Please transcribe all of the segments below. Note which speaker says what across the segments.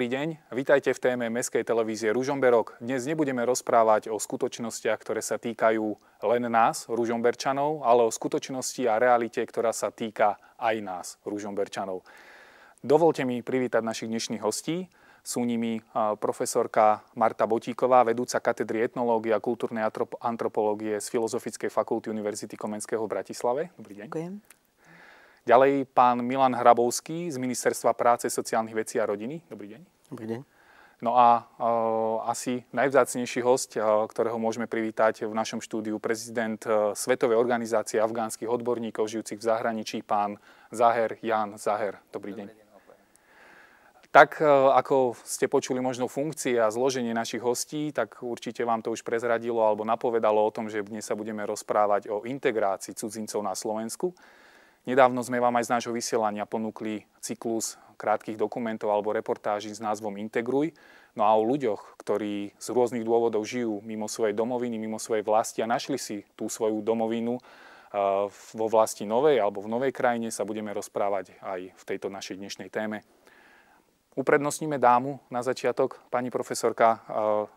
Speaker 1: Dobrý deň, vítajte v téme Mestskej televízie Ružomberok. Dnes nebudeme rozprávať o skutočnostiach, ktoré sa týkajú len nás, Ružomberčanov, ale o skutočnosti a realite, ktorá sa týka aj nás, Ružomberčanov. Dovolte mi privítať našich dnešných hostí. Sú nimi profesorka Marta Botíková, vedúca katedry etnológie a kultúrnej antropológie z Filozofickej fakulty Univerzity Komenského v Bratislave. Dobrý deň.
Speaker 2: Ďakujem.
Speaker 1: Ďalej pán Milan Hrabovský z Ministerstva práce, sociálnych vecí a rodiny. Dobrý deň.
Speaker 3: Dobrý deň.
Speaker 1: No a asi najvzácnejší host, ktorého môžeme privítať v našom štúdiu, prezident Svetovej organizácie afgánskych odborníkov žijúcich v zahraničí, pán Zaher Jan Zaher. Dobrý deň. Tak ako ste počuli možno funkcie a zloženie našich hostí, tak určite vám to už prezradilo alebo napovedalo o tom, že dnes sa budeme rozprávať o integrácii cudzincov na Slovensku. Nedávno sme vám aj z nášho vysielania ponúkli cyklus krátkych dokumentov alebo reportáží s názvom Integruj. No a o ľuďoch, ktorí z rôznych dôvodov žijú mimo svojej domoviny, mimo svojej vlasti a našli si tú svoju domovinu vo vlasti novej alebo v novej krajine, sa budeme rozprávať aj v tejto našej dnešnej téme. Uprednostníme dámu na začiatok. Pani profesorka,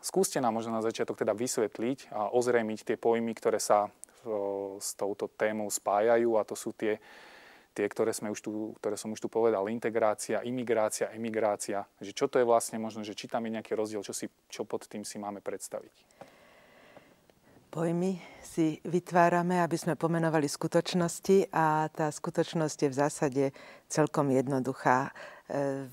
Speaker 1: skúste nám možno na začiatok teda vysvetliť a ozrejmiť tie pojmy, ktoré sa s touto témou spájajú, a to sú tie ktoré som už tu povedal, integrácia, imigrácia, emigrácia. Že čo to je vlastne, možno, že či tam je nejaký rozdiel, čo pod tým si máme predstaviť?
Speaker 2: Pojmy si vytvárame, aby sme pomenovali skutočnosti, a tá skutočnosť je v zásade celkom jednoduchá.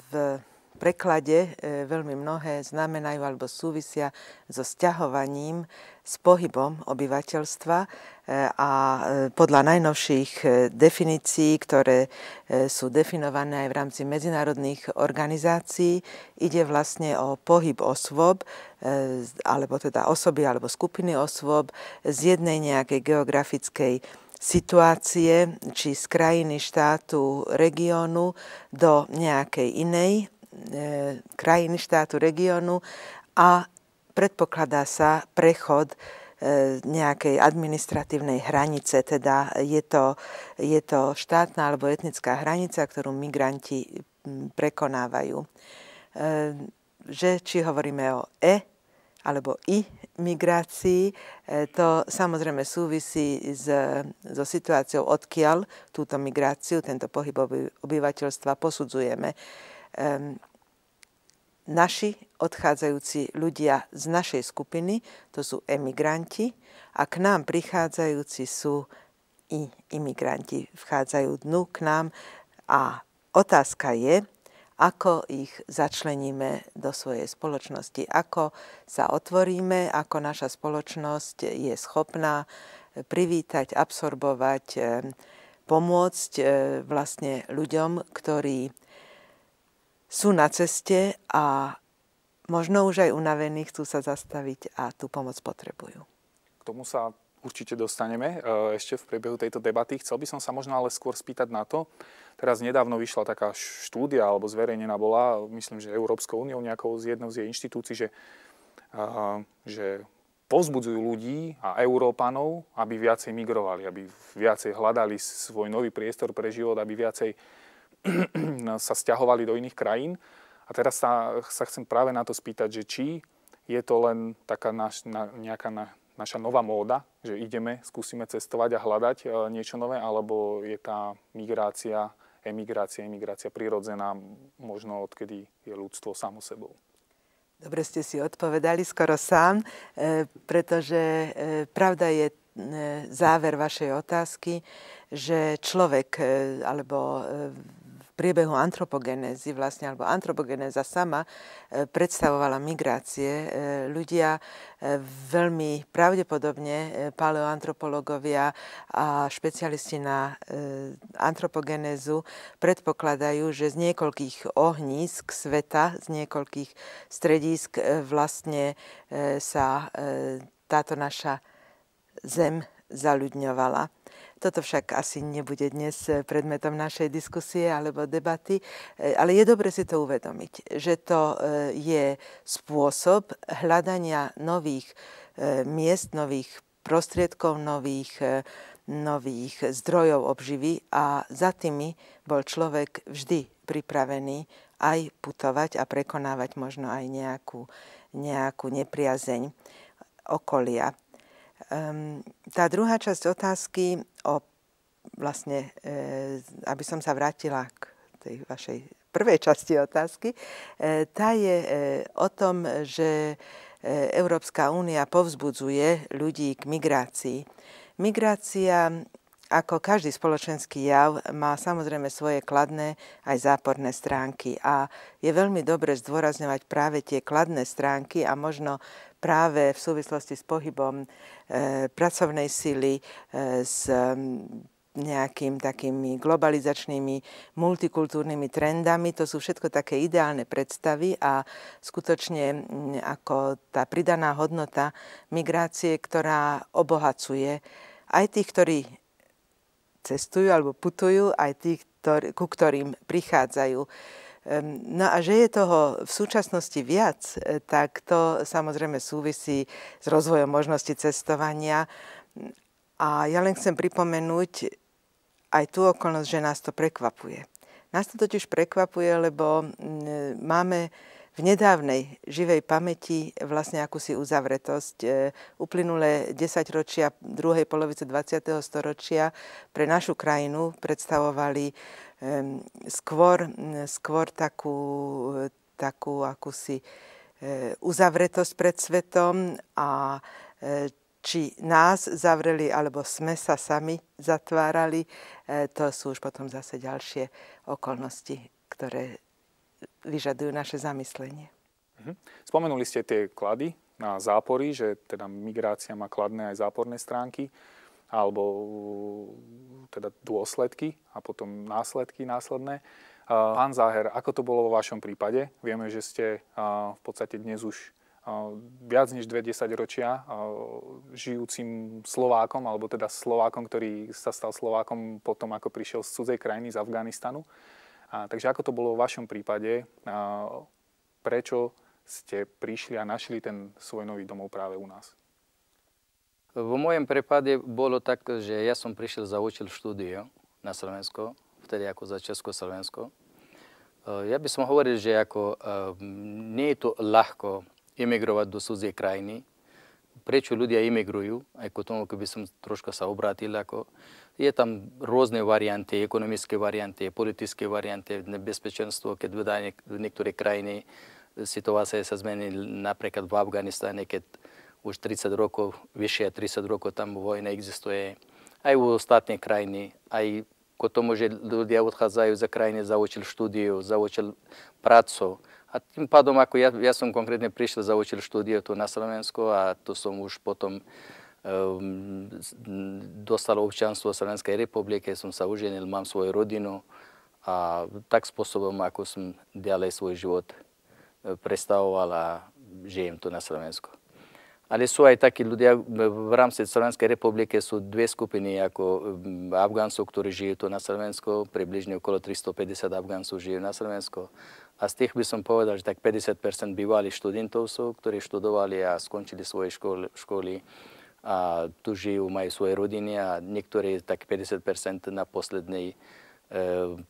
Speaker 2: V preklade veľmi mnohé znamenajú alebo súvisia so sťahovaním, s pohybom obyvateľstva, a podľa najnovších definícií, ktoré sú definované aj v rámci medzinárodných organizácií, ide vlastne o pohyb osôb, alebo teda osoby alebo skupiny osôb z jednej nejakej geografickej situácie, či z krajiny, štátu, regiónu do nejakej inej krajiny, štátu, regiónu, a predpokladá sa prechod nejakej administratívnej hranice, teda je to štátna alebo etnická hranica, ktorú migranti prekonávajú. Že či hovoríme o alebo migrácii, to samozrejme súvisí so situáciou, odkiaľ túto migráciu, tento pohyb obyvateľstva posudzujeme. Naši odchádzajúci ľudia z našej skupiny, to sú emigranti, a k nám prichádzajúci sú imigranti. Vchádzajú dnu k nám a otázka je, ako ich začleníme do svojej spoločnosti, ako sa otvoríme, ako naša spoločnosť je schopná privítať, absorbovať, pomôcť vlastne ľuďom, ktorí sú na ceste a možno už aj unavení, chcú sa zastaviť a tú pomoc potrebujú.
Speaker 1: K tomu sa určite dostaneme ešte v priebehu tejto debaty. Chcel by som sa možno ale skôr spýtať na to. Teraz nedávno vyšla taká štúdia, alebo zverejnená bola, myslím, že Európskou úniou, jednou z jej inštitúcií, že povzbudzujú ľudí a Európanov, aby viacej migrovali, aby viacej hľadali svoj nový priestor pre život, aby viacej sa sťahovali do iných krajín. A teraz sa chcem práve na to spýtať, že či je to len taká nejaká naša nová móda, že skúsime cestovať a hľadať niečo nové, alebo je tá migrácia, emigrácia prirodzená, možno odkedy je ľudstvo samo sebou.
Speaker 2: Dobre ste si odpovedali skoro sám, pretože pravda je záver vašej otázky, že človek alebo v priebehu antropogenézy vlastne, alebo antropogenéza sama predstavovala migrácie. Ľudia veľmi pravdepodobne, paleoantropológovia a špecialisti na antropogenézu predpokladajú, že z niekoľkých ohnízk sveta, z niekoľkých stredísk vlastne sa táto naša zem zaľudňovala. Toto však asi nebude dnes predmetom našej diskusie alebo debaty, ale je dobre si to uvedomiť, že to je spôsob hľadania nových miest, nových prostriedkov, nových zdrojov obživy a za tými bol človek vždy pripravený aj putovať a prekonávať možno aj nejakú nepriazeň okolia. Tá druhá časť otázky, aby som sa vrátila k tej vašej prvej časti otázky, tá je o tom, že Európska únia povzbudzuje ľudí k migrácii. Migrácia, ako každý spoločenský jav, má samozrejme svoje kladné aj záporné stránky a je veľmi dobre zdôrazňovať práve tie kladné stránky a možno práve v súvislosti s pohybom pracovnej sily, s nejakým takými globalizačnými, multikultúrnymi trendami. To sú všetko také ideálne predstavy a skutočne ako tá pridaná hodnota migrácie, ktorá obohacuje aj tých, ktorí cestujú alebo putujú, aj tých, ku ktorým prichádzajú. No a že je toho v súčasnosti viac, tak to samozrejme súvisí s rozvojom možnosti cestovania. A ja len chcem pripomenúť aj tú okolnosť, že nás to prekvapuje. Nás to totiž prekvapuje, lebo máme v nedávnej živej pamäti vlastne akúsi uzavretosť. Uplynulé 10 ročia druhej polovice 20. storočia pre našu krajinu predstavovali skôr takú akúsi uzavretosť pred svetom a či nás zavreli, alebo sme sa sami zatvárali, to sú už potom zase ďalšie okolnosti, ktoré vyžadujú naše zamyslenie.
Speaker 1: Spomenuli ste tie klady na zápory, že teda migrácia má kladné aj záporné stránky, alebo teda dôsledky a potom následky následné. Pán Záher, ako to bolo vo vašom prípade? Vieme, že ste v podstate dnes už viac než 20 ročia žijúcim Slovákom, alebo teda Slovákom, ktorý sa stal Slovákom potom, ako prišiel z cudzej krajiny, z Afganistanu. Takže ako to bolo vo vašom prípade? Prečo ste prišli a našli ten svoj nový domov práve u nás?
Speaker 3: V mojom prípade bolo tak, že ja som prišiel za učil štúdio na Slovensko, vtedy ako za Československo. Ja by som hovoril, že nie je to ľahko emigrovať do cudzej krajiny. Prečo ľudia emigrujú? Aj k tomu, keby som troška sa obrátil. Je tam rôzne varianty, ekonomické varianty, politické varianty, nebezpečenstvo, keď v niektoré krajiny situácia sa zmení, napríklad v Afganistane, keď už 30 rokov, vyššie 30 rokov tam vojna existuje. Aj u ostatných krajiny, aj k tomu, že ľudia odchádzajú za krajiny za účel štúdiu, za účel prácu. A tým pádom, ako ja som konkrétne prišiel za účel štúdia tu na Slovensku a to som už potom dostal občianstvo Slovenskej republiky, som sa oženil, mám svoju rodinu a tak spôsobom, ako som ďalej svoj život predstavoval a žijem tu na Slovensku. Ale sú aj takí ľudia, v rámci Slovenskej republiky sú dve skupiny, ako Afgáncov, ktorí žijú tu na Slovensku, približne okolo 350 Afgáncov žijú na Slovensku. A z tých by som povedal, že tak 50% bývalých študentov sú, ktorí študovali a skončili svoje školy a tu žijú, majú svoje rodiny a niektorí tak 50% na posledných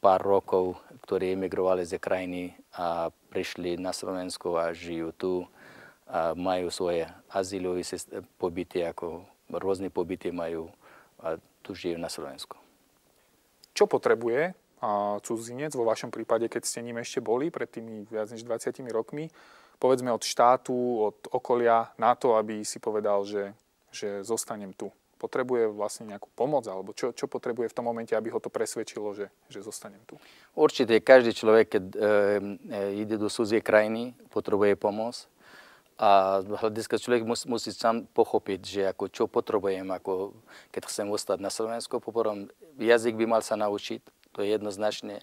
Speaker 3: pár rokov, ktorí emigrovali z krajiny a prišli na Slovensku a žijú tu a majú svoje azylové pobyty, ako rôzne pobyty majú a tu žijú na Slovensku.
Speaker 1: Čo potrebuje cudzinec vo vašom prípade, keď ste ním ešte boli pred tými viac než 20 rokmi, povedzme od štátu, od okolia na to, aby si povedal, že zostanem tu? Potrebuje vlastne nejakú pomoc, alebo čo potrebuje v tom momente, aby ho to presvedčilo, že zostanem tu?
Speaker 3: Určite každý človek, keď ide do cudzej krajiny, potrebuje pomoc. A hľadiska človek musí sám pochopiť, že čo potrebujem, keď chcem ostať na Slovensku. Poprvom, jazyk by mal sa naučiť, to je jednoznačne.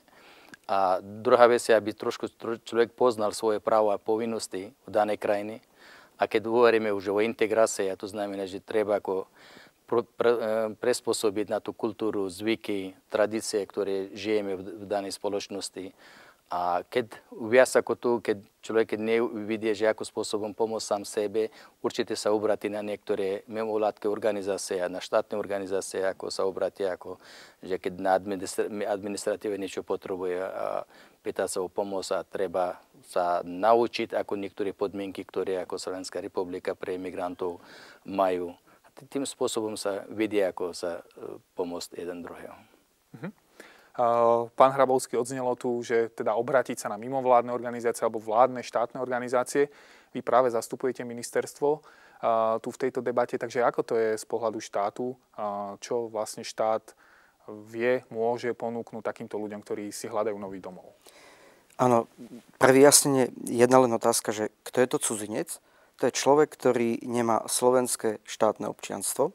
Speaker 3: A druhá vec je, aby trošku človek poznal svoje práva a povinnosti v danej krajine. A keď hovoríme už o integrácii, to znamená, že treba prispôsobiť na tú kultúru, zvyky, tradície, ktoré žijeme v danej spoločnosti. A keď viac ako tu, keď človek nevidie, že ako spôsobom pomôcť sám sebe, určite sa obratí na niektoré mimovládne organizácie a na štátne organizácie, ako sa obratí, ako že keď na administratíve niečo potrebuje a pýta sa o pomoc a treba sa naučiť, ako niektoré podmienky, ktoré ako Slovenská republika pre imigrantov majú. A tým spôsobom sa vidie, ako sa pomôcť jeden druhého.
Speaker 1: Pán Hrabovský, odznelo tu, že teda obrátiť sa na mimovládne organizácie alebo vládne štátne organizácie. Vy práve zastupujete ministerstvo tu v tejto debate, takže ako to je z pohľadu štátu? Čo vlastne štát môže ponúknuť takýmto ľuďom, ktorí si hľadajú nový domov?
Speaker 4: Áno, pre vyjasnenie jedna len otázka, že kto je to cudzinec? To je človek, ktorý nemá slovenské štátne občianstvo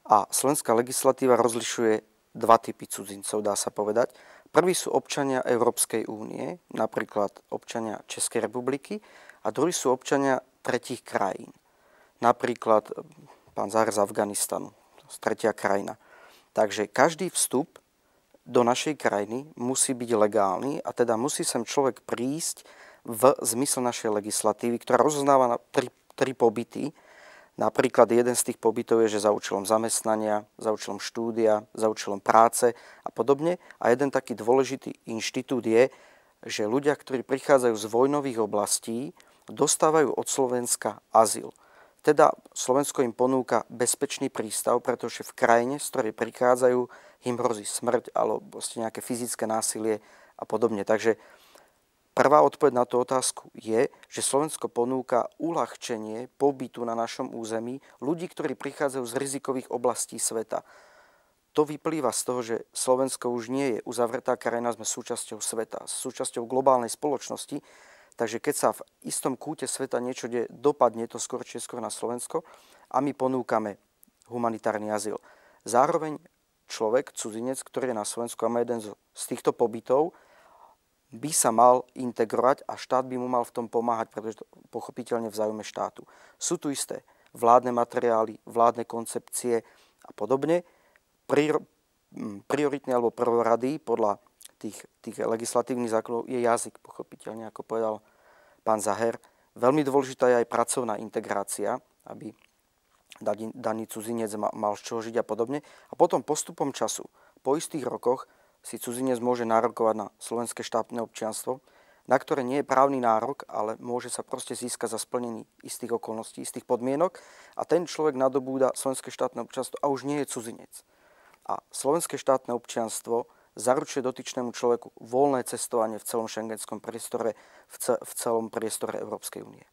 Speaker 4: a slovenská legislatíva rozlišuje dva typy cudzincov, dá sa povedať. Prvý sú občania Európskej únie, napríklad občania Českej republiky, a druhí sú občania tretích krajín. Napríklad pán Záher z Afganistanu, z tretia krajina. Takže každý vstup do našej krajiny musí byť legálny a teda musí sem človek prísť v zmysle našej legislatívy, ktorá rozoznáva na tri pobyty. Napríklad jeden z tých pobytov je, že za účelom zamestnania, za účelom štúdia, za účelom práce a podobne. A jeden taký dôležitý inštitút je, že ľudia, ktorí prichádzajú z vojnových oblastí, dostávajú od Slovenska azyl. Teda Slovensko im ponúka bezpečný prístav, pretože v krajine, z ktorej prichádzajú, im hrozí smrť alebo nejaké fyzické násilie a podobne. Takže prvá odpoveď na tú otázku je, že Slovensko ponúka uľahčenie pobytu na našom území ľudí, ktorí prichádzajú z rizikových oblastí sveta. To vyplýva z toho, že Slovensko už nie je uzavretá krajina, sme súčasťou sveta, súčasťou globálnej spoločnosti. Takže keď sa v istom kúte sveta niečo deje, dopadne to skôr či skôr na Slovensko a my ponúkame humanitárny azyl. Zároveň človek, cudzinec, ktorý je na Slovensku a má jeden z týchto pobytov, by sa mal integrovať a štát by mu mal v tom pomáhať, pretože to pochopiteľne v záujme štátu. Sú tu isté vládne materiály, vládne koncepcie a podobne. Prioritný alebo prvorady podľa tých legislatívnych základov je jazyk, pochopiteľne, ako povedal pán Záher. Veľmi dôležitá je aj pracovná integrácia, aby daný cudzinec mal z čoho žiť a podobne. A potom postupom času, po istých rokoch, si cudzinec môže nárokovať na slovenské štátne občianstvo, na ktoré nie je právny nárok, ale môže sa proste získať za splnení istých okolností, istých podmienok a ten človek nadobúda slovenské štátne občianstvo a už nie je cudzinec. A slovenské štátne občianstvo zaručuje dotyčnému človeku voľné cestovanie v celom schengenskom priestore, v celom priestore Európskej únie.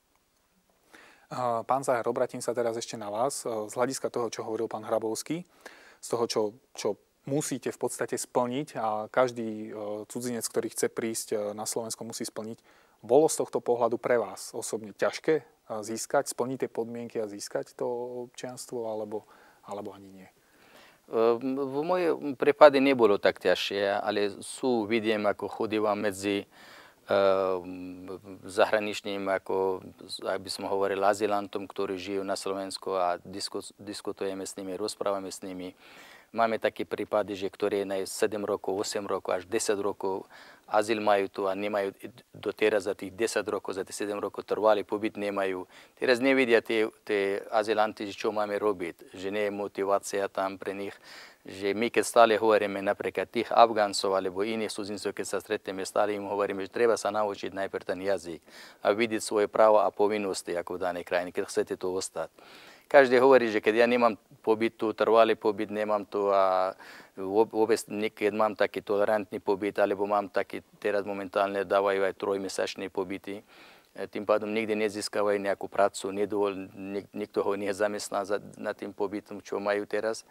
Speaker 1: Pán Záher, obratím sa teraz ešte na vás. Z hľadiska toho, čo hovoril pán Hrabovský, z toho, čo musíte v podstate splniť a každý cudzinec, ktorý chce prísť na Slovensko, musí splniť. Bolo z tohto pohľadu pre vás osobne ťažké získať, splniť tie podmienky a získať to občianstvo, alebo ani nie?
Speaker 3: V mojom prípade nebolo tak ťažšie, ale vidím, ako chodívam medzi zahraničným, ako by som hovoril, azylantom, ktorí žijú na Slovensku a diskutujeme s nimi, rozprávame s nimi. Máme také prípady, že ktorí majú 7 rokov, 8 rokov, až 10 rokov azyl majú tu a nemajú doteraz za tých 10 rokov, za tých 7 rokov trvalý pobyt nemajú. Teraz nevidia tie azylanti, čo máme robiť, že nie je motivácia tam pre nich. Že my keď stále hovoríme napríklad tých Afgáncov alebo iných cudzincov, keď sa stretneme, stále im hovoríme, že treba sa naučiť najprv ten jazyk a vidieť svoje práva a povinnosti ako v danej krajine, keď chcete tu ostať. Každý hovorí, že keď ja nemám pobyt tu, trvalý pobyt, nemám tu a vôbec keď mám taký tolerantný pobyt, alebo mám taký, teraz momentálne dávajú aj 3-mesačné pobyty, tým pádom nikdy nezískavajú nejakú prácu, nikto ho nezamestná na tým pobytom, čo majú teraz.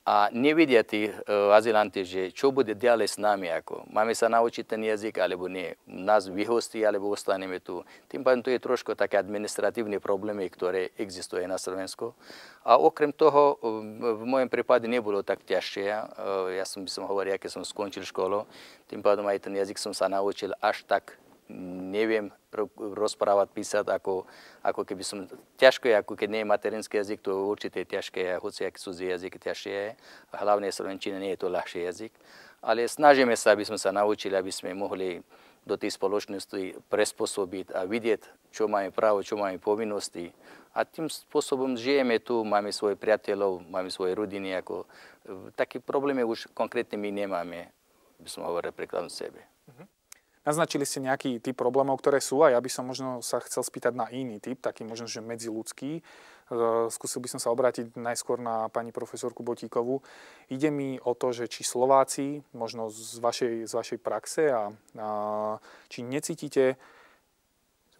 Speaker 3: A nevidia tí azylanti, že čo bude ďalej s nami, ako máme sa naučiť ten jazyk, alebo nie. Nás vyhostí, alebo ostaneme tu. Tým pádom to je trošku také administratívne problémy, ktoré existujú na Slovensku. A okrem toho, v mojom prípade nebolo tak ťažšie. Ja by som hovoril, keď som skončil školu, tým pádom aj ten jazyk som sa naučil až tak. Neviem rozprávať, písať, ako keby som... Ťažko je, ako keď nie je materinský jazyk, to určite je ťažké, hoci aký cudzí jazyk ťažšie je. Hlavne slovenčina nie je to ľahší jazyk. Ale snažíme sa, aby sme sa naučili, aby sme mohli do tej spoločnosti prispôsobiť a vidieť, čo máme právo, čo máme povinnosti. A tým spôsobom žijeme tu, máme svojich priateľov, máme svoje rodiny. Také problémy už konkrétne my nemáme, by som hovoril príkladom sebe.
Speaker 1: Naznačili ste nejaký typ problémov, ktoré sú, a ja by som možno sa chcel spýtať na iný typ, taký možno, že medziľudský. Skúsil by som sa obrátiť najskôr na pani profesorku Botíkovú. Ide mi o to, že či Slováci, možno z vašej praxe, a či necítite,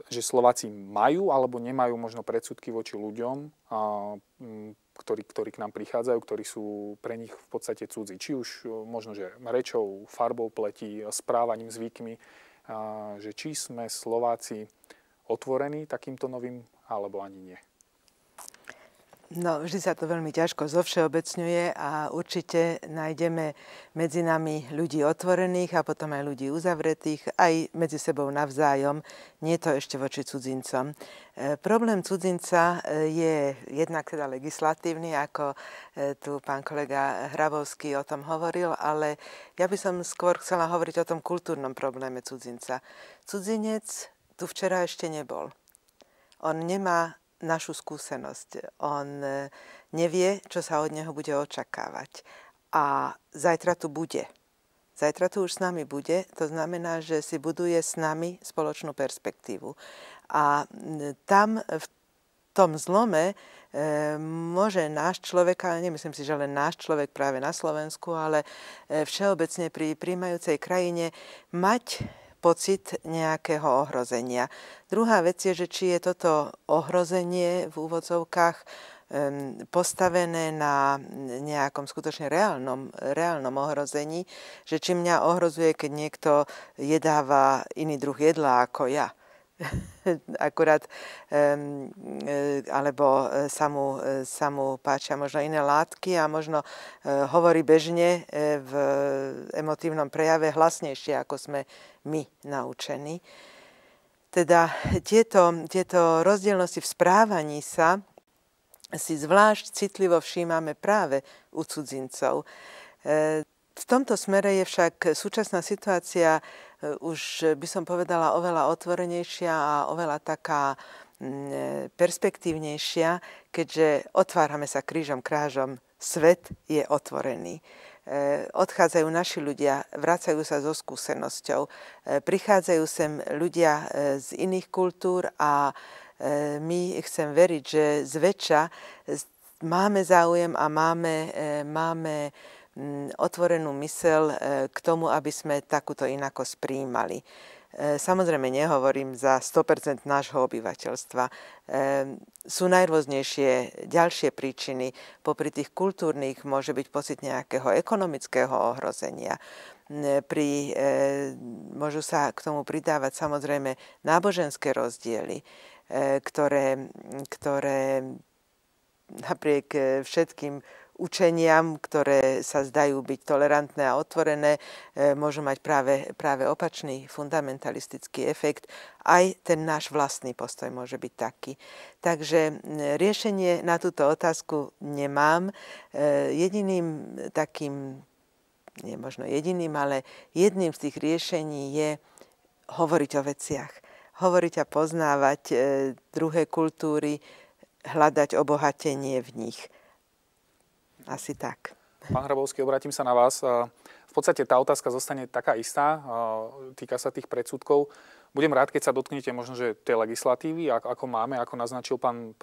Speaker 1: že Slováci majú alebo nemajú možno predsudky voči ľuďom, ktorí k nám prichádzajú, ktorí sú pre nich v podstate cudzí. Či už možno, že rečou, farbou pleti, správaním, zvykmi, že či sme Slováci otvorení takýmto novým, alebo ani nie.
Speaker 2: No, vždy sa to veľmi ťažko zovšeobecňuje a určite nájdeme medzi nami ľudí otvorených a potom aj ľudí uzavretých, aj medzi sebou navzájom. Nie to ešte voči cudzincom. Problém cudzinca je jednak teda legislatívny, ako tu pán kolega Hrabovský o tom hovoril, ale ja by som skôr chcela hovoriť o tom kultúrnom probléme cudzinca. Cudzinec tu včera ešte nebol. On nemá našu skúsenosť. On nevie, čo sa od neho bude očakávať. A zajtra tu bude. Zajtra tu už s nami bude. To znamená, že si buduje s nami spoločnú perspektívu. A tam v tom zlome môže náš človek, ale nemyslím si, že len náš človek práve na Slovensku, ale všeobecne pri príjmajúcej krajine mať pocit nejakého ohrozenia. Druhá vec je, že či je toto ohrozenie v úvodzovkách postavené na nejakom skutočne reálnom ohrození, že či mňa ohrozuje, keď niekto jedáva iný druh jedla ako ja. Akurát, alebo sa mu páčia možno iné látky a možno hovorí bežne v emotívnom prejave hlasnejšie, ako sme my naučení. Teda tieto rozdielnosti v správaní sa si zvlášť citlivo všímame práve u cudzincov. V tomto smere je však súčasná situácia už by som povedala oveľa otvorenejšia a oveľa taká perspektívnejšia, keďže otvárame sa krížom krážom, svet je otvorený. Odchádzajú naši ľudia, vracajú sa so skúsenosťou, prichádzajú sem ľudia z iných kultúr a my chcem veriť, že zväčša máme záujem a máme otvorenú myseľ k tomu, aby sme takúto inakosť prijímali. Samozrejme nehovorím za 100% nášho obyvateľstva. Sú najrôznejšie ďalšie príčiny. Popri tých kultúrnych môže byť pocit nejakého ekonomického ohrozenia. Môžu sa k tomu pridávať samozrejme náboženské rozdiely, ktoré napriek všetkým učeniam, ktoré sa zdajú byť tolerantné a otvorené, môžu mať práve opačný fundamentalistický efekt. Aj ten náš vlastný postoj môže byť taký. Takže riešenie na túto otázku nemám. Jediným takým, nie možno jediným, ale jedným z tých riešení je hovoriť o veciach. Hovoriť a poznávať druhé kultúry, hľadať obohatenie v nich. Asi tak.
Speaker 1: Pán Hrabovský, obrátim sa na vás. V podstate tá otázka zostane taká istá, týka sa tých predsudkov. Budem rád, keď sa dotknete možno, že tej legislatívy, ako máme, ako naznačil pán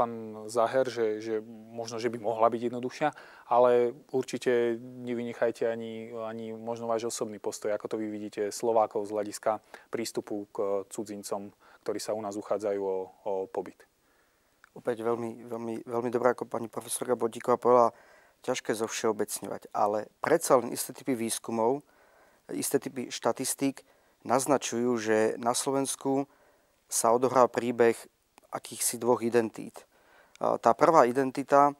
Speaker 1: Záher, že možno, že by mohla byť jednoduchšia, ale určite nevynechajte ani možno váš osobný postoj, ako to vy vidíte Slovákov z hľadiska prístupu k cudzincom, ktorí sa u nás uchádzajú o pobyt.
Speaker 4: Opäť veľmi dobré, ako pani profesorka Botíková povedala, ťažké zovšeobecňovať, ale predsa len isté typy výskumov, isté typy štatistík naznačujú, že na Slovensku sa odohrá príbeh akýchsi dvoch identít. Tá prvá identita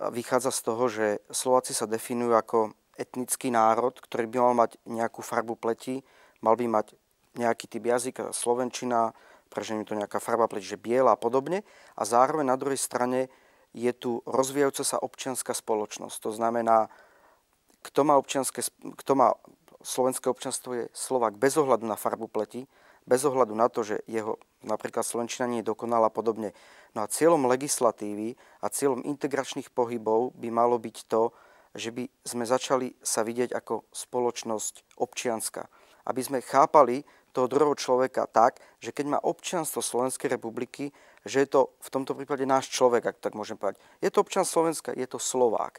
Speaker 4: vychádza z toho, že Slováci sa definujú ako etnický národ, ktorý by mal mať nejakú farbu pleti, mal by mať nejaký typ jazyka, slovenčina, pretože je to nejaká farba pleti, že biela a podobne. A zároveň na druhej strane je tu rozvíjajúca sa občianska spoločnosť. To znamená, kto má slovenské občianstvo, je Slovák bez ohľadu na farbu pleti bez ohľadu na to, že jeho napríklad slovenčina nie je dokonalá a podobne. No a cieľom legislatívy a cieľom integračných pohybov by malo byť to, že by sme začali sa vidieť ako spoločnosť občianska. Aby sme chápali toho druhého človeka tak, že keď má občianstvo Slovenskej republiky, že je to v tomto prípade náš človek, ak tak môžem povedať. Je to občan Slovenska, je to Slovák.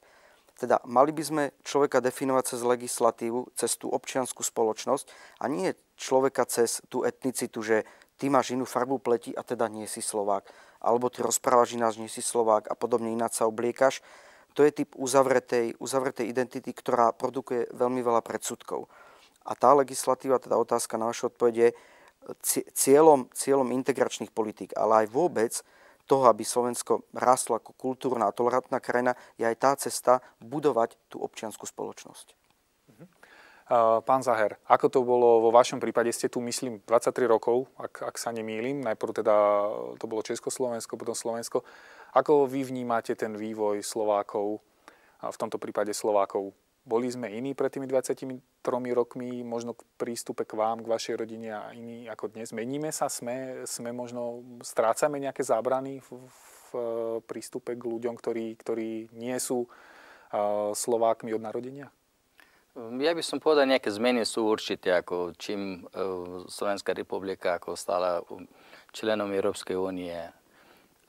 Speaker 4: Teda mali by sme človeka definovať cez legislatívu, cez tú občiansku spoločnosť a nie človeka cez tú etnicitu, že ty máš inú farbu pleti a teda nie si Slovák. Alebo ty rozprávaš ináč, nie si Slovák a podobne ináč sa obliekaš. To je typ uzavretej identity, ktorá produkuje veľmi veľa predsudkov. A tá legislatíva, teda otázka na vašu odpoveď je cieľom integračných politík, ale aj vôbec toho, aby Slovensko rástlo ako kultúrna a tolerantná krajina, je aj tá cesta budovať tú občiansku spoločnosť.
Speaker 1: Pán Záher, ako to bolo vo vašom prípade? Ste tu, myslím, 23 rokov, ak sa nemýlim. Najprv teda to bolo Československo, potom Slovensko. Ako vy vnímate ten vývoj Slovákov, v tomto prípade Slovákov? Boli sme iní pred tými 23 rokmi, možno k prístupe k vám, k vašej rodine a iní ako dnes? Meníme sa? Sme možno, strácame nejaké zábrany v prístupe k ľuďom, ktorí nie sú Slovákmi od narodenia?
Speaker 3: Ja by som povedal, nejaké zmeny sú určite, ako čím Slovenská republika ako stala členom Európskej únie.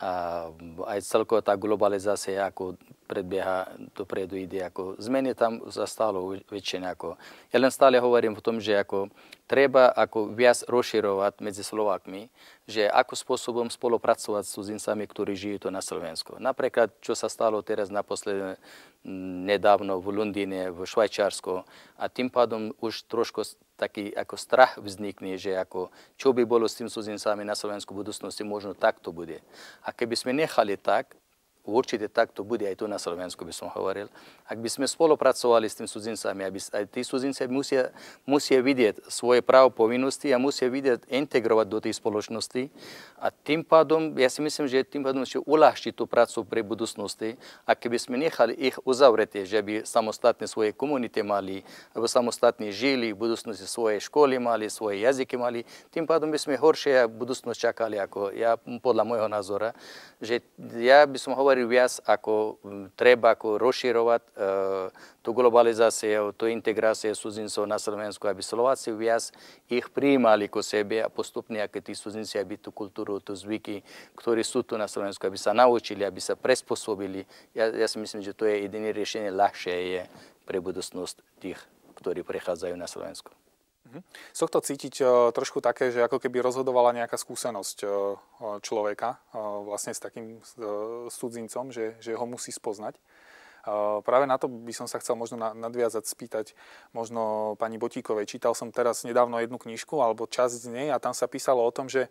Speaker 3: A aj celkovo tá globalizácia, ako predbieha, dopredu ide, ako zmeny tam zastalo väčšina. Ja len stále hovorím o tom, že ako treba ako viac rozširovať medzi Slovákmi, že ako spôsobom spolupracovať s cudzincami, ktorí žijú tu na Slovensku. Napríklad, čo sa stalo teraz naposledy nedávno v Londýne, v Švajčiarsku, a tým pádom už trošku taký ako strach vznikne, že ako, čo by bolo s tým cudzincami na Slovensku v budúcnosti, možno tak to bude. A keby sme nechali tak, určite tak to bude aj tu na Slovensku, by som hovoril. Ak by sme spolupracovali s tým cudzincami, aj tí cudzinci musia vidieť svoje právo, povinnosti a musia vidieť, integrovať do tej spoločnosti. A tým pádom, ja si myslím, že tým pádom ešte uľahčiť tú prácu pre budúcnosti. A keby sme nechali ich uzavretie, že by samostatne svoje komunity mali, alebo samostatne žili, v budúcnosti svoje školy mali, svoje jazyky mali, tým pádom by sme horšie budúcnosť čakali, ako ja, podľa môjho názora, že ja by som hovoril viac, ako treba ako rozširovať tú globalizáciu, tú integráciu cudzincov na Slovensku, aby Slováci viac ich prijímali ku sebe a postupne, ako tí cudzinci, aby tú kultúru, tú zvyky, ktorí sú tu na Slovensku, aby sa naučili, aby sa prispôsobili. Ja si myslím, že to je jediné riešenie, ľahšie je pre budúcnosť tých, ktorí prichádzajú na Slovensku.
Speaker 1: Z tohto cítiť trošku také, že ako keby rozhodovala nejaká skúsenosť človeka vlastne s takým cudzincom, že ho musí spoznať. Práve na to by som sa chcel možno nadviazať, spýtať možno pani Botíkovej. Čítal som teraz nedávno jednu knižku alebo časť z nej a tam sa písalo o tom, že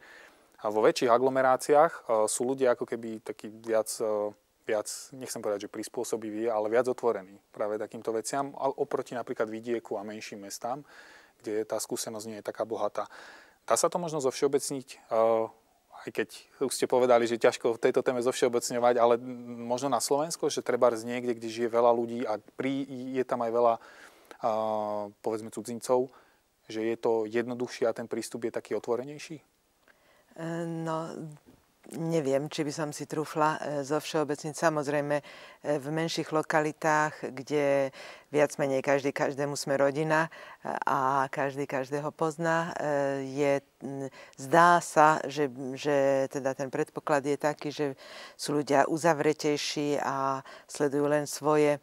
Speaker 1: vo väčších aglomeráciách sú ľudia ako keby takí viac, nechcem povedať, že prispôsobiví, ale viac otvorení práve takýmto veciam oproti napríklad vidieku a menším mestám, kde tá skúsenosť nie je taká bohatá. Dá sa to možno zovšeobecniť, aj keď už ste povedali, že ťažko v tejto téme zovšeobecňovať, ale možno na Slovensku, že trebárs niekde, kde žije veľa ľudí a je tam aj veľa, povedzme, cudzincov, že je to jednoduchšie a ten prístup je taký otvorenejší?
Speaker 2: No, neviem, či by som si trúfla zovšeobecniť. Samozrejme, v menších lokalitách, kde viac menej každému sme rodina a každý každého pozná, zdá sa, že teda ten predpoklad je taký, že sú ľudia uzavretejší a sledujú len svoje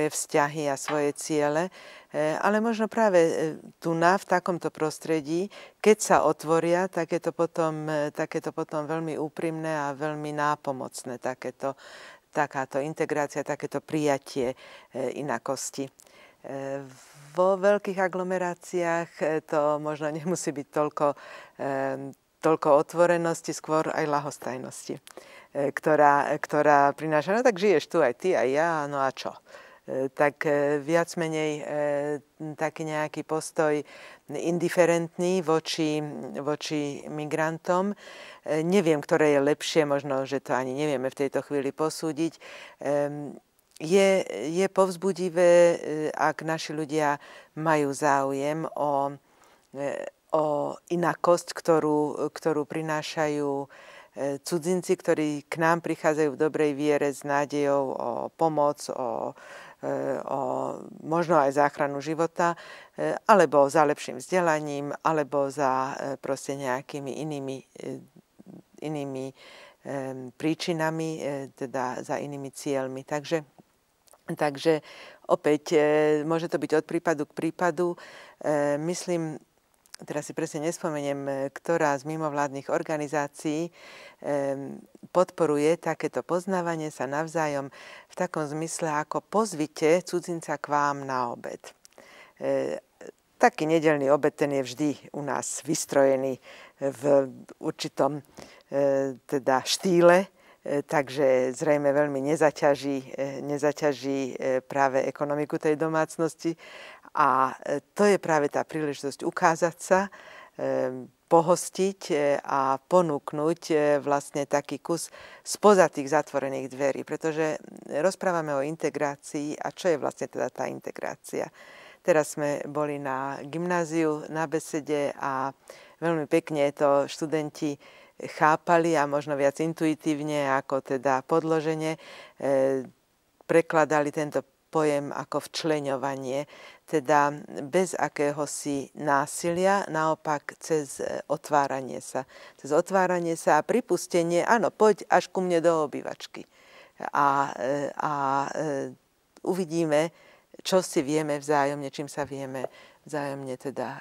Speaker 2: vzťahy a svoje ciele. Ale možno práve tu v takomto prostredí, keď sa otvoria, tak je to potom veľmi úprimné a veľmi nápomocné, takáto integrácia, takéto prijatie inakosti. Vo veľkých aglomeráciách to možno nemusí byť toľko otvorenosti, skôr aj ľahostajnosti, ktorá prináša, no tak žiješ tu aj ty, aj ja, no a čo? Tak viac menej taký nejaký postoj indiferentný voči migrantom. Neviem, ktoré je lepšie, možno, že to ani nevieme v tejto chvíli posúdiť. Je povzbudivé, ak naši ľudia majú záujem o inakosť, ktorú prinášajú cudzinci, ktorí k nám prichádzajú v dobrej viere s nádejou o pomoc, o možno aj záchranu života, alebo za lepším vzdelaním, alebo za proste nejakými inými príčinami, teda za inými cieľmi. Takže opäť môže to byť od prípadu k prípadu. Myslím, teraz si presne nespomeniem, ktorá z mimovládnych organizácií podporuje takéto poznávanie sa navzájom v takom zmysle, ako pozvite cudzinca k vám na obed. Taký nedeľný obed, ten je vždy u nás vystrojený v určitom teda štýle, takže zrejme veľmi nezaťaží práve ekonomiku tej domácnosti. A to je práve tá príležitosť ukázať sa, pohostiť a ponúknuť vlastne taký kus spoza tých zatvorených dverí. Pretože rozprávame o integrácii a čo je vlastne teda tá integrácia. Teraz sme boli na gymnáziu na besede a veľmi pekne to študenti chápali a možno viac intuitívne ako teda podložene prekladali tento pojem ako včleňovanie, teda bez akéhosi násilia, naopak cez otváranie sa. Cez otváranie sa a pripustenie, áno, poď až ku mne do obývačky. A uvidíme, čo si vieme vzájomne, čím sa vieme vzájomne teda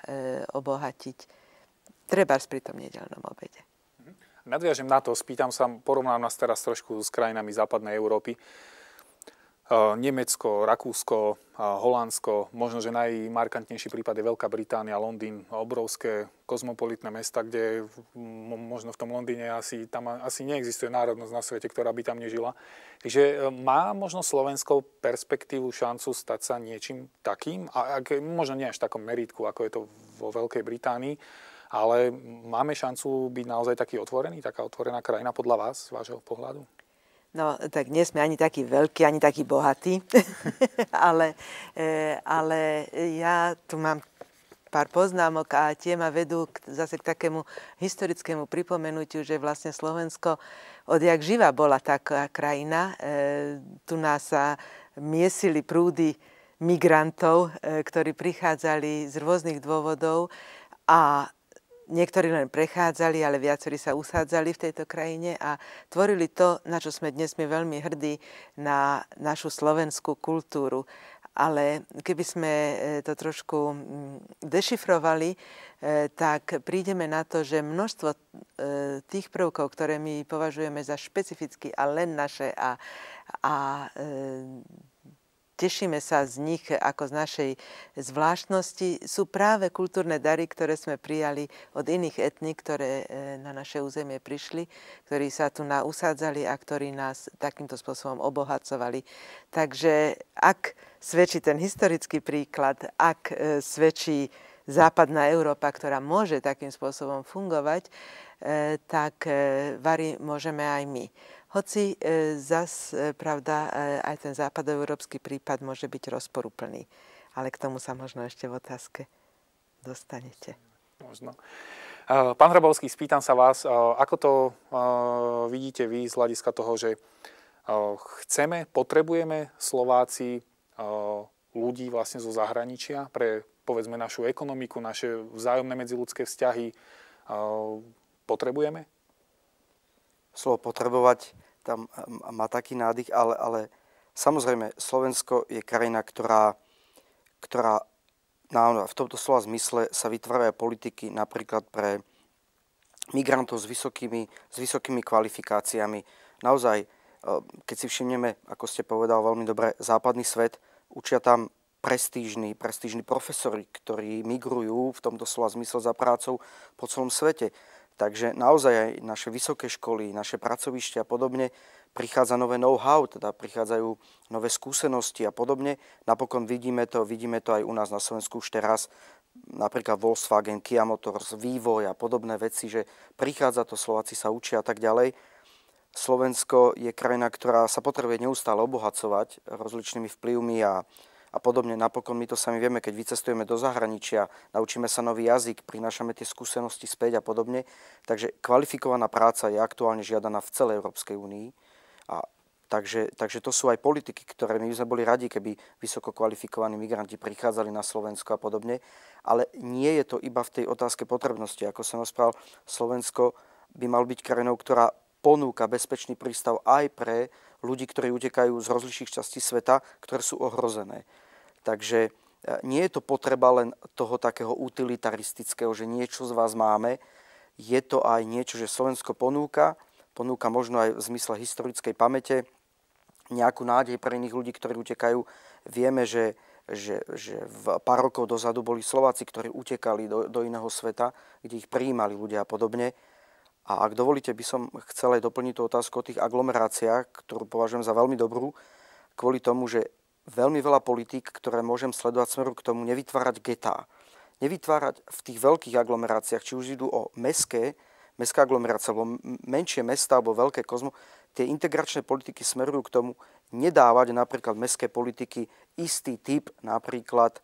Speaker 2: obohatiť. Trebárs pri tom nedeľnom obede.
Speaker 1: Nadviažem na to, spýtam sa, porovnám nás teraz trošku s krajinami západnej Európy. Nemecko, Rakúsko, Holandsko, možno, že najmarkantnejší prípad je Veľká Británia, Londýn, obrovské kozmopolitné mesta, kde možno v tom Londýne tam asi neexistuje národnosť na svete, ktorá by tam nežila. Takže má možno Slovensko perspektívu, šancu stať sa niečím takým, a možno nie až v takom meritku, ako je to vo Veľkej Británii, ale máme šancu byť naozaj taký otvorený, taká otvorená krajina podľa vás, z vášho pohľadu?
Speaker 2: No, tak nie sme ani takí veľkí, ani takí bohatí, ale ja tu mám pár poznámok a tie ma vedú zase k takému historickému pripomenutiu, že vlastne Slovensko odjak živa bola taká krajina. Tu nás sa miesili prúdy migrantov, ktorí prichádzali z rôznych dôvodov a niektorí len prechádzali, ale viacerí sa usádzali v tejto krajine a tvorili to, na čo sme dnes veľmi hrdí, na našu slovenskú kultúru. Ale keby sme to trošku dešifrovali, tak prídeme na to, že množstvo tých prvkov, ktoré my považujeme za špecificky a len naše a tešíme sa z nich ako z našej zvláštnosti, sú práve kultúrne dary, ktoré sme prijali od iných etník, ktoré na naše územie prišli, ktorí sa tu usádzali a ktorí nás takýmto spôsobom obohacovali. Takže ak svedčí ten historický príklad, ak svedčí západná Európa, ktorá môže takým spôsobom fungovať, tak vari môžeme aj my. Hoci zas, pravda, aj ten západoeurópsky prípad môže byť rozporuplný. Ale k tomu sa možno ešte v otázke dostanete.
Speaker 1: Možno. Pán Hrabovský, spýtam sa vás, ako to vidíte vy z hľadiska toho, že potrebujeme Slováci ľudí vlastne zo zahraničia pre, povedzme, našu ekonomiku, naše vzájomné medziľudské vzťahy. Potrebujeme?
Speaker 4: Slovo potrebovať tam má taký nádych, ale samozrejme Slovensko je krajina, ktorá v tomto slova zmysle sa vytvárajú politiky napríklad pre migrantov s vysokými kvalifikáciami. Naozaj, keď si všimneme, ako ste povedal veľmi dobre, západný svet, učia tam prestížni profesori, ktorí migrujú v tomto slova zmysle za prácou po celom svete. Takže naozaj aj naše vysoké školy, naše pracovištia a podobne, prichádza nové know-how, teda prichádzajú nové skúsenosti a podobne. Napokon vidíme to aj u nás na Slovensku už teraz, napríklad Volkswagen, Kia Motors, vývoj a podobné veci, že prichádza to, Slováci sa učia a tak ďalej. Slovensko je krajina, ktorá sa potrebuje neustále obohacovať rozličnými vplyvmi a a podobne. Napokon my to sami vieme, keď vycestujeme do zahraničia, naučíme sa nový jazyk, prinášame tie skúsenosti späť a podobne. Takže kvalifikovaná práca je aktuálne žiadaná v celej Európskej únii. Takže to sú aj politiky, ktoré my sme boli radi, keby vysoko kvalifikovaní migranti prichádzali na Slovensko a podobne. Ale nie je to iba v tej otázke potrebnosti. Ako som rozprával, Slovensko by mal byť krajinou, ktorá ponúka bezpečný prístav aj pre ľudí, ktorí utekajú z rozličných častí sveta, ktoré sú ohrozené. Takže nie je to potreba len toho takého utilitaristického, že niečo z vás máme. Je to aj niečo, že Slovensko ponúka možno aj v zmysle historickej pamäte nejakú nádej pre iných ľudí, ktorí utekajú. Vieme, že v pár rokov dozadu boli Slováci, ktorí utekali do iného sveta, kde ich prijímali ľudia a podobne. A ak dovolíte, by som chcel aj doplniť tú otázku o tých aglomeráciách, ktorú považujem za veľmi dobrú, kvôli tomu, že veľmi veľa politík, ktoré môžem sledovať smeru k tomu, nevytvárať getá. Nevytvárať v tých veľkých aglomeráciách, či už idú o mestská aglomerácia, alebo menšie mesta, alebo veľké kozmo, tie integračné politiky smerujú k tomu nedávať napríklad mestské politiky istý typ, napríklad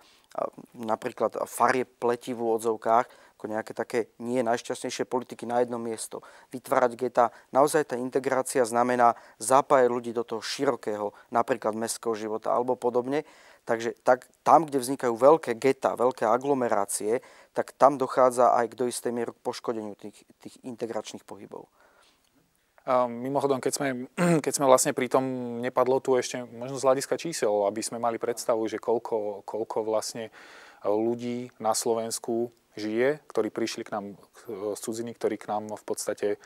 Speaker 4: farieb pleti v odzovkách, ako nejaké také nie najšťastnejšie politiky na jedno miesto. Vytvárať geta. Naozaj tá integrácia znamená zapájať ľudí do toho širokého, napríklad mestského života alebo podobne. Takže tam, kde vznikajú veľké geta, veľké aglomerácie, tak tam dochádza aj do istej miery k poškodeniu tých integračných pohybov.
Speaker 1: Mimochodom, keď sme vlastne pri tom, nepadlo tu ešte možno z hľadiska čísel, aby sme mali predstavu, že koľko vlastne ľudí na Slovensku žije, ktorí prišli k nám z cudziny, ktorí k nám v podstate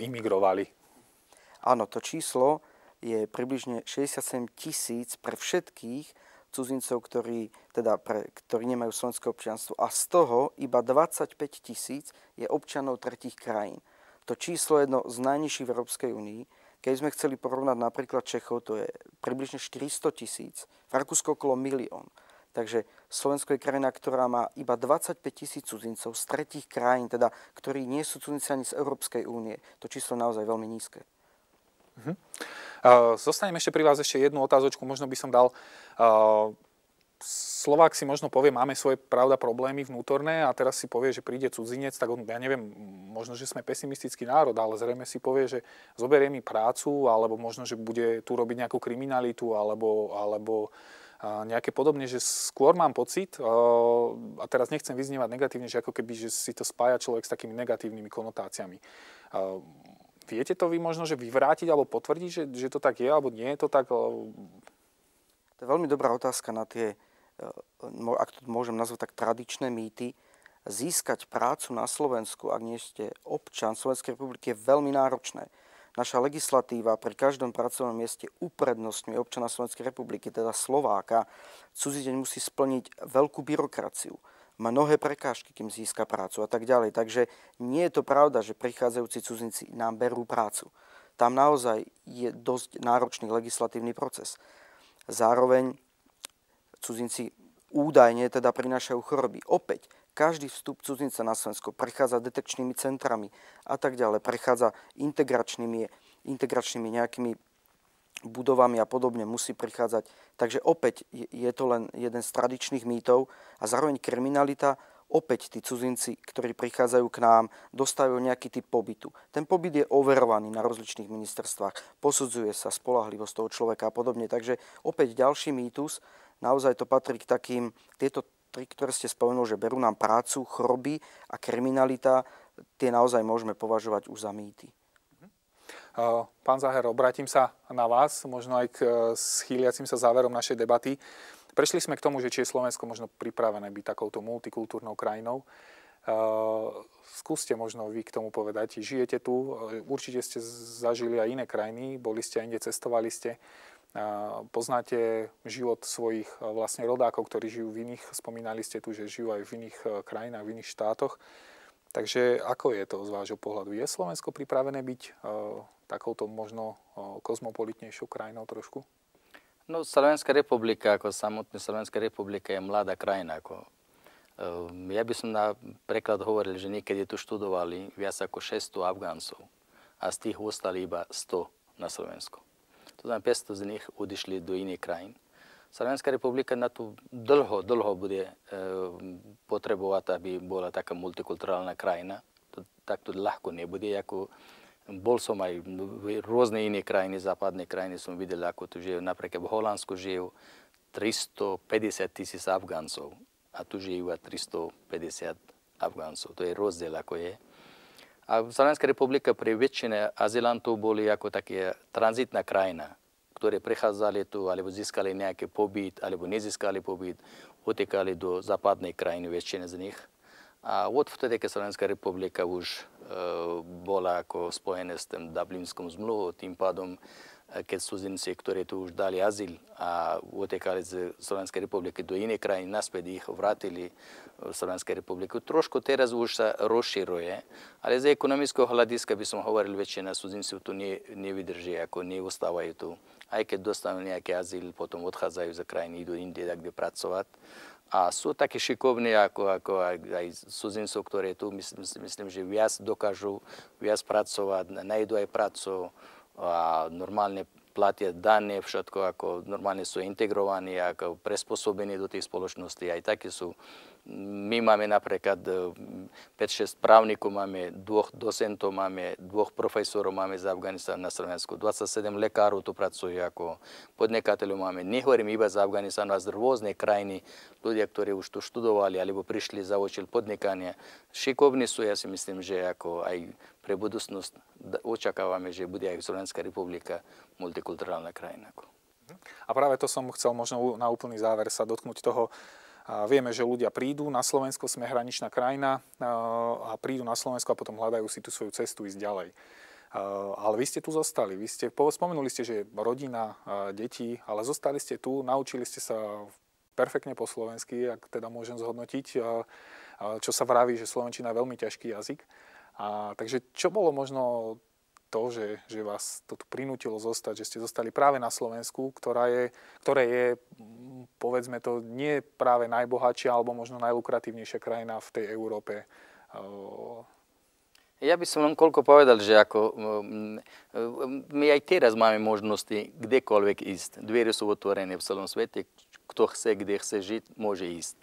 Speaker 1: imigrovali. Áno,
Speaker 4: to číslo je približne 67 000 pre všetkých cudzincov, ktorí nemajú slovenské občianstvo, a z toho iba 25 000 je občanov tretích krajín. To číslo je jedno z najnižších v Európskej únii. Keď sme chceli porovnať napríklad Čechov, to je približne 400 000, v Rakúsku okolo 1 000 000. Takže Slovensko je krajina, ktorá má iba 25 000 cudzincov z tretích krajín, teda, ktorí nie sú cudzinci ani z Európskej únie. To číslo je naozaj veľmi nízke.
Speaker 1: Zostanem ešte pri vás ešte jednu otázočku, možno by som dal. Slovák si možno povie, máme svoje problémy vnútorné, a teraz si povie, že príde cudzinec, tak ja neviem, možno, že sme pesimistický národ, ale zrejme si povie, že zoberie mi prácu, alebo možno, že bude tu robiť nejakú kriminalitu, alebo nejaké podobne, že skôr mám pocit, a teraz nechcem vyznievať negatívne, že ako keby, že si to spája človek s takými negatívnymi konotáciami. Viete to vy možno, že vyvrátiť alebo potvrdiť, že to tak je, alebo nie je to tak? To
Speaker 4: je veľmi dobrá otázka na tie, ak to môžem nazvať tak, tradičné mýty. Získať prácu na Slovensku, ak nie ste občan Slovenskej republiky, je veľmi náročné. Naša legislatíva pri každom pracovnom mieste uprednostňuje občana Slovenskej republiky, teda Slováka. Cudzineň musí splniť veľkú byrokraciu, mnohé prekážky, kým získa prácu a tak ďalej. Takže nie je to pravda, že prichádzajúci cudzinci nám berú prácu. Tam naozaj je dosť náročný legislatívny proces. Zároveň cudzinci údajne teda prinášajú choroby. Opäť, každý vstup cudzinca na Slovensko prechádza detekčnými centrami a tak ďalej, prechádza integračnými nejakými budovami a podobne, musí prichádzať. Takže opäť je to len jeden z tradičných mýtov a zároveň kriminalita. Opäť tí cudzinci, ktorí prichádzajú k nám, dostávajú nejaký typ pobytu. Ten pobyt je overovaný na rozličných ministerstvách, posudzuje sa spoľahlivosť toho človeka a podobne. Takže opäť ďalší mýtus, naozaj to patrí k takým, tieto tri, ktoré ste spomenuli, že berú nám prácu, choroby a kriminalita, tie naozaj môžeme považovať už za mýty.
Speaker 1: Pán Záher, obrátim sa na vás, možno aj k schýliacim sa záverom našej debaty. Prešli sme k tomu, že či je Slovensko možno pripravené byť takouto multikultúrnou krajinou. Skúste možno vy k tomu povedať. Žijete tu, určite ste zažili aj iné krajiny, boli ste aj inde, cestovali ste. Poznáte život svojich vlastne rodákov, ktorí žijú v iných, spomínali ste tu, že žijú aj v iných krajinách, v iných štátoch. Takže ako je to z vášho pohľadu? Je Slovensko pripravené byť takouto možno kozmopolitnejšou krajinou trošku?
Speaker 3: No, Slovenská republika, ako samotná Slovenská republika je mladá krajina. Ja by som napríklad hovoril, že niekedy tu študovali viac ako 600 Afgáncov a z tých ostali iba 100 na Slovensku. To znamená, 500 z nich odišli do iných krajín. Slovenská republika na to dlho bude potrebovať, aby bola taká multikulturálna krajina. Takto ľahko nebude, ako bol som aj v rôzne iné krajiny, západné krajiny som videl, ako tu žijú. Napríklad v Holandsku žijú 350 000 Afgáncov a tu žijú 350 Afgáncov. To je rozdiel, ako je. A Slovenská republika pri väčšine azylantov boli ako také tranzitná krajina, ktoré prechádzali tu, alebo získali nejaký pobyt, alebo nezískali pobyt, utekali do západnej krajiny, väčšina z nich. A odvtedy, keď Slovenská republika už bola ako spojená s tým Dublinskou zmluvou, tým pádom, keď cudzinci, ktorí tu už dali azyl a utekali z Slovenskej republiky do inej krajiny, naspäť ich vrátili v Slovenskej republiku. Trošku teraz už sa rozširuje, ale z ekonomického hľadiska by som hovoril, väčšina cudzincov tu nevydrží, ako neustávajú tu. Aj keď dostanú nejaký azyl, potom odchádzajú za krajiny, idú inde, kde pracovať. A sú takí šikovní, ako aj cudzincov, ktorí tu, myslím, že viac dokážu, viac pracovať, nájdu aj prácu a normálne platia dane, všetko, ako normálne sú integrovaní, ako prispôsobení do tých spoločností, aj takí sú. My máme napríklad 5-6 právnikov, máme 2 docentov, máme 2 profesorov, máme z Afganistanu na Slovensku, 27 lekárov tu pracujú ako podnikateľov máme. Nehovorím iba z Afganistanu, ale z rôznej krajiny, ľudia, ktorí už tu študovali alebo prišli za účel podnikania. Šikovní sú, ja si myslím, že ako aj pre budúcnosť očakávame, že bude aj Slovenská republika multikulturálna krajina.
Speaker 1: A práve to som chcel možno na úplný záver sa dotknúť toho. Vieme, že ľudia prídu na Slovensko, sme hraničná krajina a prídu na Slovensko a potom hľadajú si tú svoju cestu ísť ďalej. Ale vy ste tu zostali. Spomenuli ste, že rodina, deti, ale zostali ste tu, naučili ste sa perfektne po slovensky, ak teda môžem zhodnotiť, čo sa vraví, že slovenčina je veľmi ťažký jazyk. Takže čo bolo možno to, že vás to tu prinútilo zostať, že ste zostali práve na Slovensku, ktoré je, povedzme to, nie práve najbohatšia alebo možno najlukratívnejšia krajina v tej Európe?
Speaker 3: Ja by som len koľko povedal, že ako my aj teraz máme možnosti kdekoľvek ísť. Dvere sú otvorené v celom svete. Kto chce, kde chce žiť, môže ísť.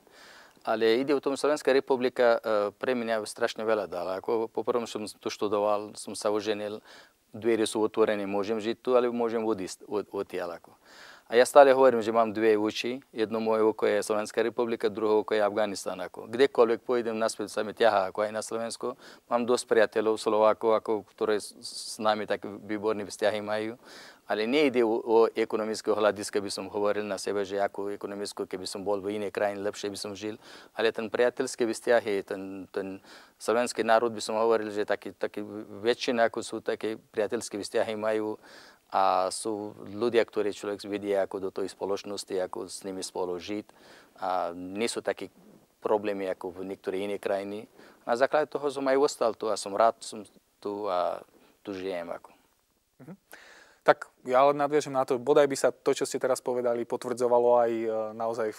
Speaker 3: Ale ide o tom, Slovenská republika pre mňa strašne veľa dala. Ako poprvom som tu študoval, som sa oženil, dvere sú otvorené, môžem žiť tu, alebo môžem odísť odtiaľ. A ja stále hovorím, že mám 2 oči. Jedno moje oko je Slovenská republika, druhé oko je Afganistan. Kdekoľvek pôjdem naspäť, sa mi ťahá, ako aj na Slovensku. Mám dosť priateľov Slovákov, ktoré s nami tak výborné vzťahy majú. Ale nejde o ekonomického hľadiska, by som hovoril na sebe, že ako ekonomického, keby som bol v inej krajine, lepšie by som žil. Ale ten priateľský vzťahy, ten slovenský národ, by som hovoril, že taký väčšina, ako sú také priateľské vzťahy majú a sú ľudia, ktorí človek vidie ako do tej spoločnosti, ako s nimi spolu žiť. A nie sú také problémy ako v niektorých iných krajiny. Na základe toho som aj ostal tu a som rád, som tu a tu žijem.
Speaker 1: Tak ja ale nadviažem na to, bodaj by sa to, čo ste teraz povedali, potvrdzovalo aj naozaj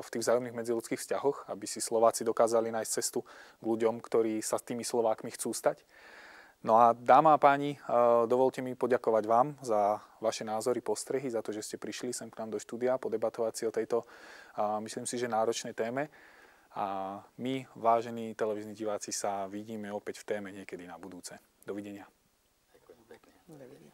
Speaker 1: v tých vzájomných medziľudských vzťahoch, aby si Slováci dokázali nájsť cestu k ľuďom, ktorí sa s tými Slovákmi chcú stať. No a dáma a páni, dovolte mi poďakovať vám za vaše názory, postrehy, za to, že ste prišli sem k nám do štúdia podebatovať si o tejto, myslím si, že náročnej téme. A my, vážení televízni diváci, sa vidíme opäť v téme niekedy na budúce. Dovidenia.
Speaker 3: Ďakujem pekne.
Speaker 2: Dovidenia.